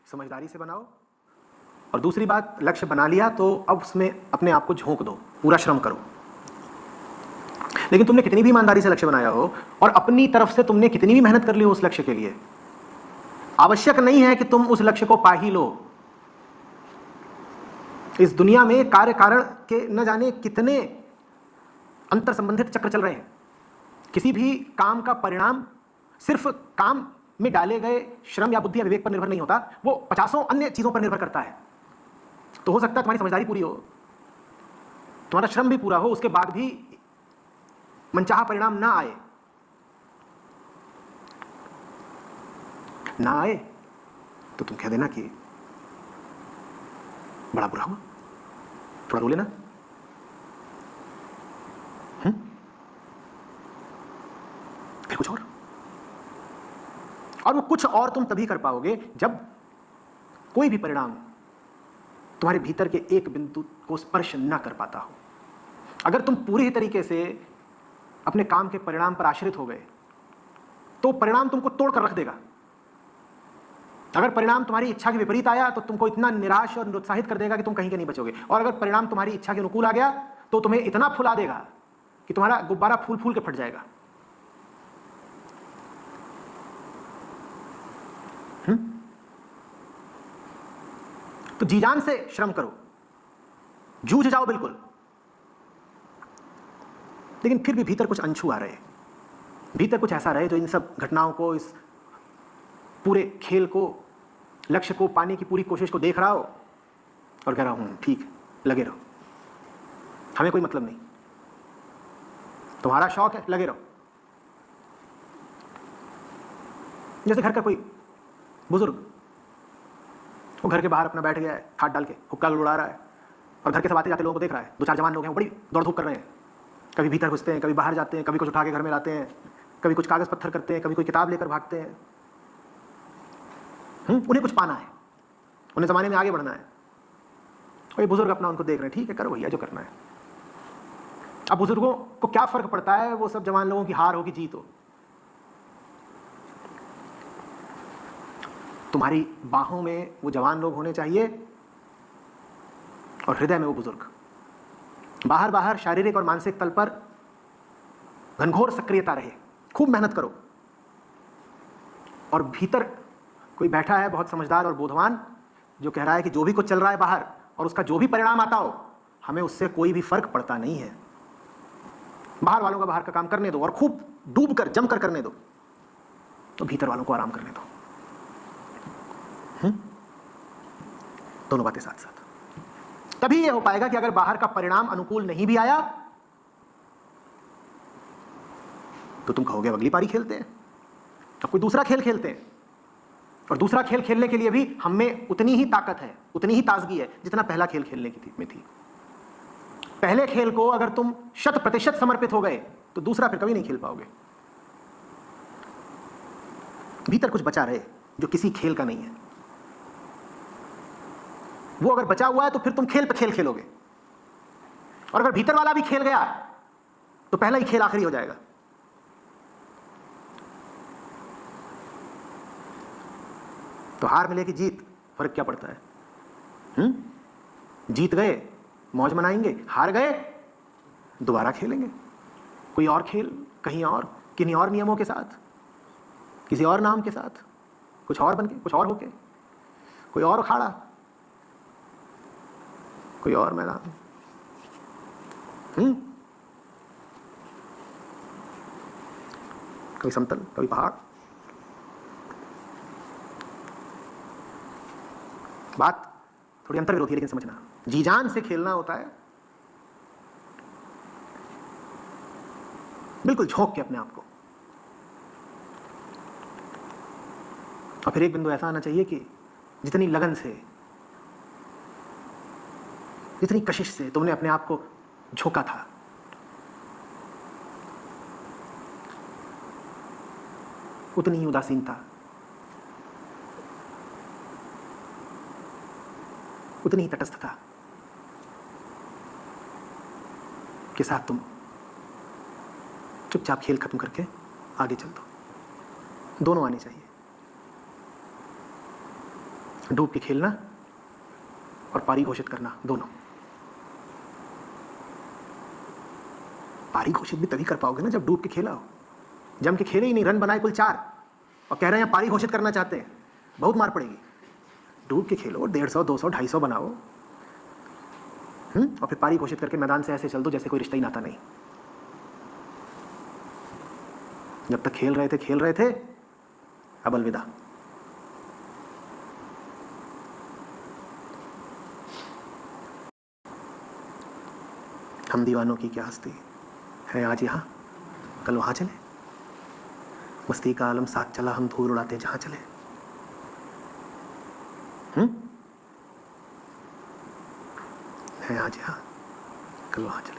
समझदारी से बनाओ। और दूसरी बात, लक्ष्य बना लिया तो अब उसमें अपने आप को झोंक दो, पूरा श्रम करो। लेकिन तुमने कितनी भी ईमानदारी से लक्ष्य बनाया हो और अपनी तरफ से तुमने कितनी भी मेहनत कर ली हो उस लक्ष्य के लिए, आवश्यक नहीं है कि तुम उस लक्ष्य को पा ही लो। इस दुनिया में कार्य कारण के न जाने कितने अंतर संबंधित चक्र चल रहे हैं। किसी भी काम का परिणाम सिर्फ काम में डाले गए श्रम या बुद्धि या विवेक पर निर्भर नहीं होता, वो 50 अन्य चीजों पर निर्भर करता है। तो हो सकता है तुम्हारी समझदारी पूरी हो, तुम्हारा श्रम भी पूरा हो, उसके बाद भी मनचाहा परिणाम ना आए। ना आए तो तुम कह देना कि बड़ा बुरा हुआ, थोड़ा रो लेना। फिर कुछ और वो कुछ और तुम तभी कर पाओगे जब कोई भी परिणाम तुम्हारे भीतर के एक बिंदु को स्पर्श ना कर पाता हो। अगर तुम पूरी तरीके से अपने काम के परिणाम पर आश्रित हो गए तो परिणाम तुमको तोड़ कर रख देगा। अगर परिणाम तुम्हारी इच्छा के विपरीत आया तो तुमको इतना निराश और निरुत्साहित कर देगा कि तुम कहीं के नहीं बचोगे। और अगर परिणाम तुम्हारी इच्छा के अनुकूल आ गया तो तुम्हें इतना फुला देगा कि तुम्हारा गुब्बारा फूल फूल के फट जाएगा। तो जी जान से श्रम करो, जूझ जाओ बिल्कुल। लेकिन फिर भी भीतर कुछ अंशु आ रहे, भीतर कुछ ऐसा रहे जो इन सब घटनाओं को, इस पूरे खेल को, लक्ष्य को पाने की पूरी कोशिश को देख रहा हो और कह रहा हूं ठीक, लगे रहो, हमें कोई मतलब नहीं, तुम्हारा शौक है, लगे रहो। जैसे घर का कोई बुजुर्ग, वो घर के बाहर अपना बैठ गया है, हाथ डाल के हुक्का उड़ा रहा है और घर के सब आते जाते लोगों को देख रहा है। 2-4 जवान लोग हैं, वो बड़ी दौड़ धूप कर रहे हैं, कभी भीतर घुसते हैं, कभी बाहर जाते हैं, कभी कुछ उठा के घर में लाते हैं, कभी कुछ कागज पत्थर करते हैं, कभी कोई किताब लेकर भागते हैं। उन्हें कुछ पाना है, उन्हें जमाने में आगे बढ़ना है। कोई बुजुर्ग अपना उनको देख रहे हैं, ठीक है करो भैया जो करना है। अब बुजुर्गों को क्या फर्क पड़ता है वो सब जवान लोगों की हार हो कि जीत हो। तुम्हारी बाहों में वो जवान लोग होने चाहिए और हृदय में वो बुजुर्ग। बाहर बाहर शारीरिक और मानसिक तल पर घनघोर सक्रियता रहे, खूब मेहनत करो। और भीतर कोई बैठा है बहुत समझदार और बोधवान, जो कह रहा है कि जो भी कुछ चल रहा है बाहर और उसका जो भी परिणाम आता हो, हमें उससे कोई भी फर्क पड़ता नहीं है। बाहर वालों का बाहर का काम करने दो और खूब डूब कर जम कर करने दो, तो भीतर वालों को आराम करने दो। दोनों बातें साथ साथ। तभी यह हो पाएगा कि अगर बाहर का परिणाम अनुकूल नहीं भी आया तो तुम कहोगे अगली पारी खेलते हैं, अब कोई दूसरा खेल खेलते हैं। और दूसरा खेल खेलने के लिए भी हम में उतनी ही ताकत है, उतनी ही ताजगी है जितना पहला खेल खेलने की में थी। पहले खेल को अगर तुम 100% समर्पित हो गए तो दूसरा फिर कभी नहीं खेल पाओगे। भीतर कुछ बचा रहे जो किसी खेल का नहीं है, वो अगर बचा हुआ है तो फिर तुम खेल पे खेल खेलोगे। और अगर भीतर वाला भी खेल गया तो पहला ही खेल आखिरी हो जाएगा। तो हार मिले कि जीत, फर्क क्या पड़ता है? जीत गए मौज मनाएंगे, हार गए दोबारा खेलेंगे कोई और खेल, कहीं और, किन्हीं और नियमों के साथ, किसी और नाम के साथ, कुछ और बन के, कुछ और होके, कोई और अखाड़ा, कोई और मैदान। कभी समतल, कभी पहाड़। बात थोड़ी अंतर विरोधी है, लेकिन समझना, जी जान से खेलना होता है, बिल्कुल झोंक के अपने आप को। और फिर एक बिंदु ऐसा आना चाहिए कि जितनी लगन से, जितनी कशिश से तुमने अपने आप को झोंका था, उतनी ही उदासीनता, उतनी ही तटस्थता के साथ तुम चुपचाप खेल खत्म करके आगे चल दो। दोनों आने चाहिए। डूब के खेलना और पारी घोषित करना, दोनों। पारी घोषित भी तभी कर पाओगे ना जब डूब के खेला हो। जम के खेले ही नहीं, रन बनाए कुल 4 और कह रहे हैं पारी घोषित करना चाहते हैं, बहुत मार पड़ेगी। डूब के खेलो, 150, 200, 250 बनाओ, और फिर पारी घोषित करके मैदान से ऐसे चल दो जैसे कोई रिश्ता ही नाता नहीं। जब तक खेल रहे थे, अब अलविदा। हम दीवानों की क्या हस्ती है, आज यहाँ कल वहाँ चले। मस्ती का आलम साथ चला, हम धूल उड़ाते जहाँ चले। है आज यहाँ कल वहाँ चले।